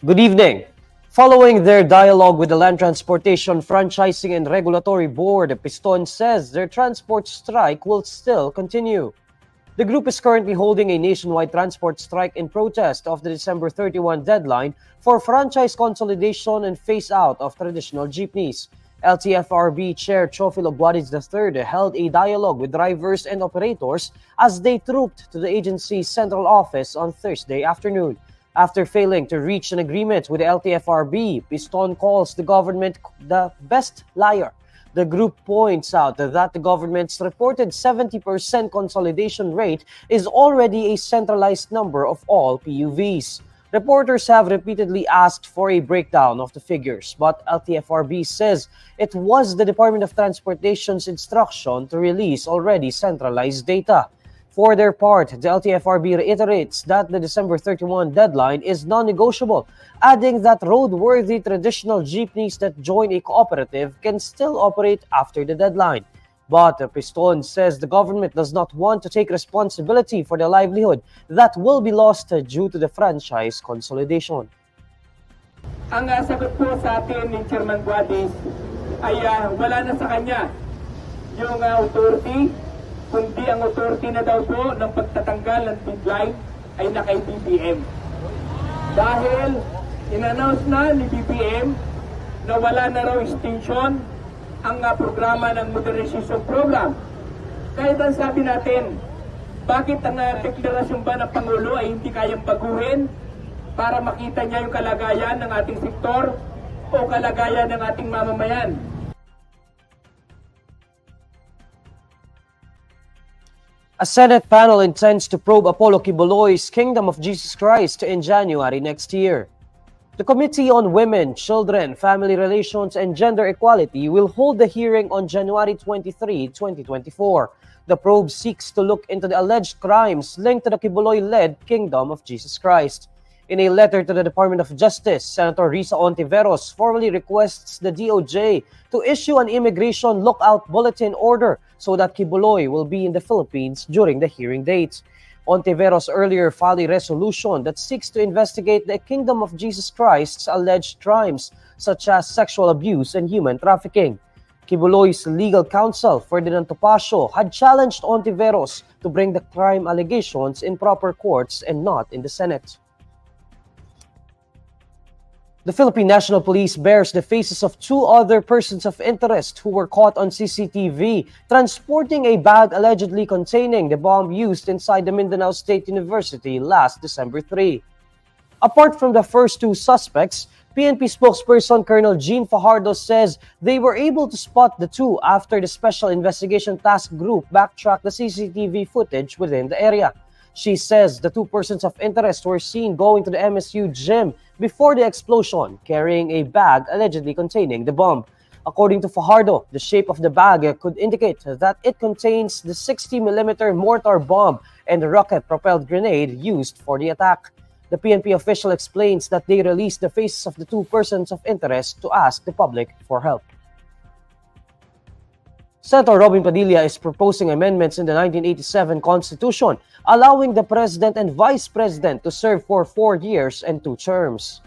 Good evening. Following their dialogue with the Land Transportation Franchising and Regulatory Board, Piston says their transport strike will still continue. The group is currently holding a nationwide transport strike in protest of the December 31 deadline for franchise consolidation and phase-out of traditional jeepneys. LTFRB Chair Chofilo Guadis III held a dialogue with drivers and operators as they trooped to the agency's central office on Thursday afternoon. After failing to reach an agreement with the LTFRB, Piston calls the government the best liar. The group points out that the government's reported 70% consolidation rate is already a centralized number of all PUVs. Reporters have repeatedly asked for a breakdown of the figures, but LTFRB says it was the Department of Transportation's instruction to release already centralized data. For their part, the LTFRB reiterates that the December 31 deadline is non-negotiable, adding that roadworthy traditional jeepneys that join a cooperative can still operate after the deadline. But Piston says the government does not want to take responsibility for the livelihood that will be lost due to the franchise consolidation. Ang sagot po sa atin ni Chairman Guadis ay wala na sa kanya yung authority, kundi ang authority na daw po ng pagtatanggal ng deadline ay naka BPM. Dahil in-announce na ni BPM na wala na raw extension ang programa ng modernization program. Kaya ang sabi natin, bakit ang deklarasyon ba ng Pangulo ay hindi kayang baguhin para makita niya yung kalagayan ng ating sektor o kalagayan ng ating mamamayan? A Senate panel intends to probe Apollo Quiboloy's Kingdom of Jesus Christ in January next year. The Committee on Women, Children, Family Relations, and Gender Equality will hold the hearing on January 23, 2024. The probe seeks to look into the alleged crimes linked to the Quiboloy-led Kingdom of Jesus Christ. In a letter to the Department of Justice, Senator Risa Hontiveros formally requests the DOJ to issue an immigration lookout bulletin order so that Quiboloy will be in the Philippines during the hearing date. Hontiveros earlier filed a resolution that seeks to investigate the Kingdom of Jesus Christ's alleged crimes, such as sexual abuse and human trafficking. Quiboloy's legal counsel, Ferdinand Topacio, had challenged Hontiveros to bring the crime allegations in proper courts and not in the Senate. The Philippine National Police bears the faces of two other persons of interest who were caught on CCTV transporting a bag allegedly containing the bomb used inside the Mindanao State University last December 3. Apart from the first two suspects, PNP spokesperson Colonel Jean Fajardo says they were able to spot the two after the Special Investigation Task Group backtracked the CCTV footage within the area. She says the two persons of interest were seen going to the MSU gym before the explosion, carrying a bag allegedly containing the bomb. According to Fajardo, the shape of the bag could indicate that it contains the 60mm mortar bomb and the rocket-propelled grenade used for the attack. The PNP official explains that they released the faces of the two persons of interest to ask the public for help. Senator Robin Padilla is proposing amendments in the 1987 Constitution, allowing the President and Vice President to serve for 4 years and 2 terms.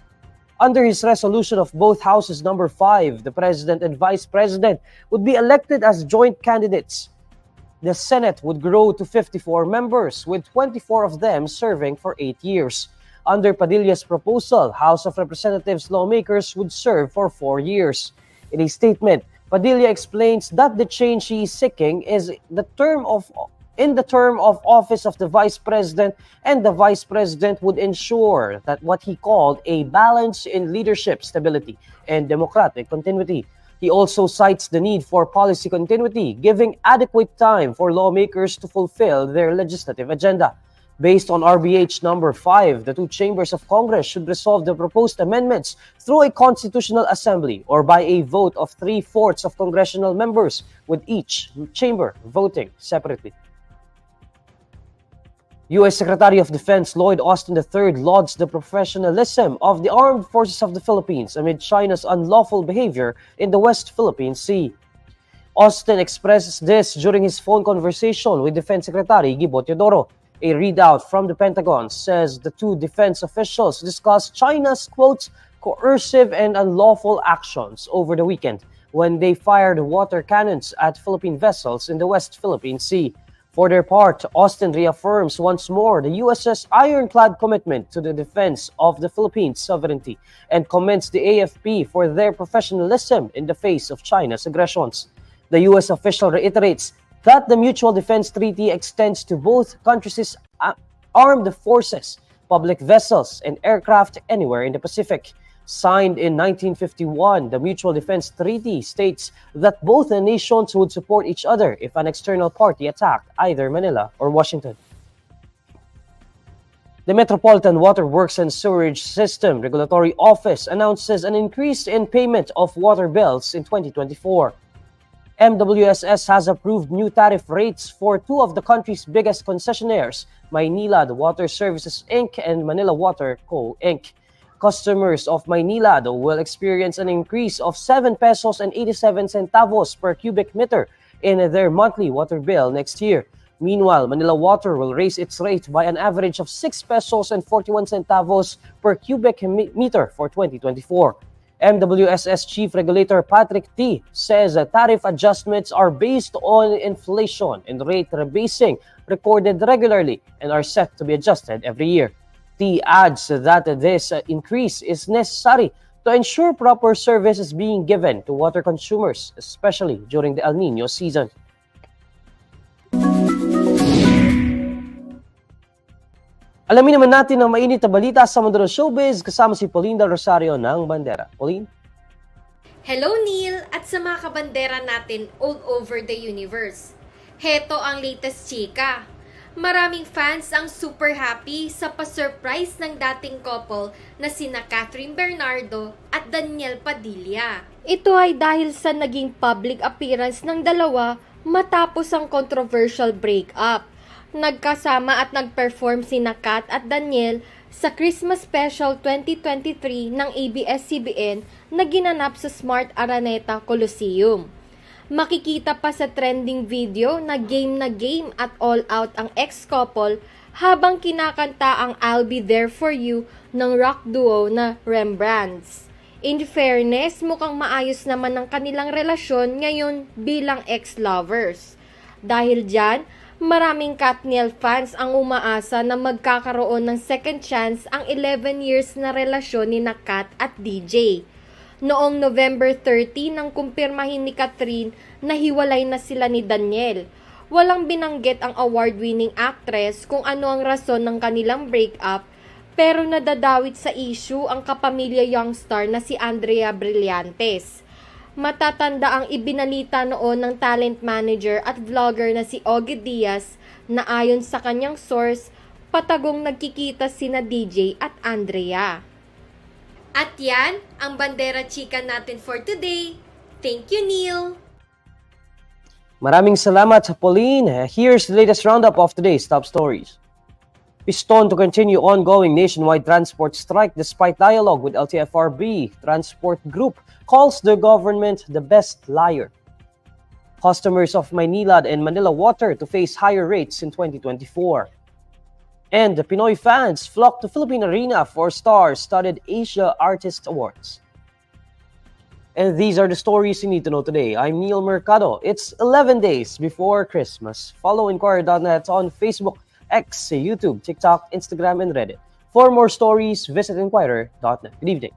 Under his resolution of both Houses number 5, the President and Vice President would be elected as joint candidates. The Senate would grow to 54 members, with 24 of them serving for 8 years. Under Padilla's proposal, House of Representatives lawmakers would serve for 4 years. In a statement, Padilla explains that the change he is seeking is in the term of office of the Vice President, and the Vice President would ensure that what he called a balance in leadership stability and democratic continuity. He also cites the need for policy continuity, giving adequate time for lawmakers to fulfill their legislative agenda. Based on RBH number 5, the two chambers of Congress should resolve the proposed amendments through a constitutional assembly or by a vote of 3/4 of congressional members, with each chamber voting separately. U.S. Secretary of Defense Lloyd Austin III lauds the professionalism of the Armed Forces of the Philippines amid China's unlawful behavior in the West Philippine Sea. Austin expresses this during his phone conversation with Defense Secretary Gibo Teodoro. A readout from the Pentagon says the two defense officials discussed China's, quote, coercive and unlawful actions over the weekend when they fired water cannons at Philippine vessels in the West Philippine Sea. For their part, Austin reaffirms once more the US's ironclad commitment to the defense of the Philippines' sovereignty and commends the AFP for their professionalism in the face of China's aggressions. The US official reiterates that the Mutual Defense Treaty extends to both countries' armed forces, public vessels, and aircraft anywhere in the Pacific. Signed in 1951, the Mutual Defense Treaty states that both the nations would support each other if an external party attacked either Manila or Washington. The Metropolitan Water Works and Sewerage System Regulatory Office announces an increase in payment of water bills in 2024. MWSS has approved new tariff rates for two of the country's biggest concessionaires, Maynilad Water Services Inc. and Manila Water Co. Inc. Customers of Maynilad will experience an increase of 7 pesos and 87 centavos per cubic meter in their monthly water bill next year. Meanwhile, Manila Water will raise its rate by an average of 6 pesos and 41 centavos per cubic meter for 2024. MWSS Chief Regulator Patrick T. says that tariff adjustments are based on inflation and rate rebasing recorded regularly and are set to be adjusted every year. T adds that this increase is necessary to ensure proper service is being given to water consumers, especially during the El Nino season. Alamin naman natin ang mainit na balita sa mundo ng showbiz kasama si Pauline Del Rosario ng Bandera. Pauline? Hello Neil at sa mga kabandera natin all over the universe. Heto ang latest chika. Maraming fans ang super happy sa pa-surprise ng dating couple na sina Catherine Bernardo at Daniel Padilla. Ito ay dahil sa naging public appearance ng dalawa matapos ang controversial breakup. Nagkasama at nag-perform sina Kat at Daniel sa Christmas Special 2023 ng ABS-CBN na ginanap sa Smart Araneta Coliseum. Makikita pa sa trending video na game at all out ang ex-couple habang kinakanta ang I'll Be There For You ng rock duo na Rembrandts. In fairness, mukhang maayos naman ang kanilang relasyon ngayon bilang ex-lovers. Dahil dyan, maraming Katniel fans ang umaasa na magkakaroon ng second chance ang 11 years na relasyon ni Kat at DJ. Noong November 30 nang kumpirmahin ni Catherine na hiwalay na sila ni Daniel. Walang binanggit ang award-winning actress kung ano ang rason ng kanilang breakup, pero nadadawit sa issue ang kapamilya young star na si Andrea Brillantes. Matatanda ang ibinalita noon ng talent manager at vlogger na si Ogie Diaz na ayon sa kanyang source, patagong nagkikita sina DJ at Andrea. At yan, ang bandera chika natin for today. Thank you, Neil! Maraming salamat, Pauline. Here's the latest roundup of today's top stories. Piston to continue ongoing nationwide transport strike despite dialogue with LTFRB. Transport group calls the government the best liar. Customers of Maynilad and Manila Water to face higher rates in 2024. And the Pinoy fans flock to Philippine Arena for star-studded Asia Artist Awards. And these are the stories you need to know today. I'm Neil Mercado. It's 11 days before Christmas. Follow INQUIRER.net on Facebook, X, YouTube, TikTok, Instagram, and Reddit. For more stories, visit INQUIRER.net. Good evening.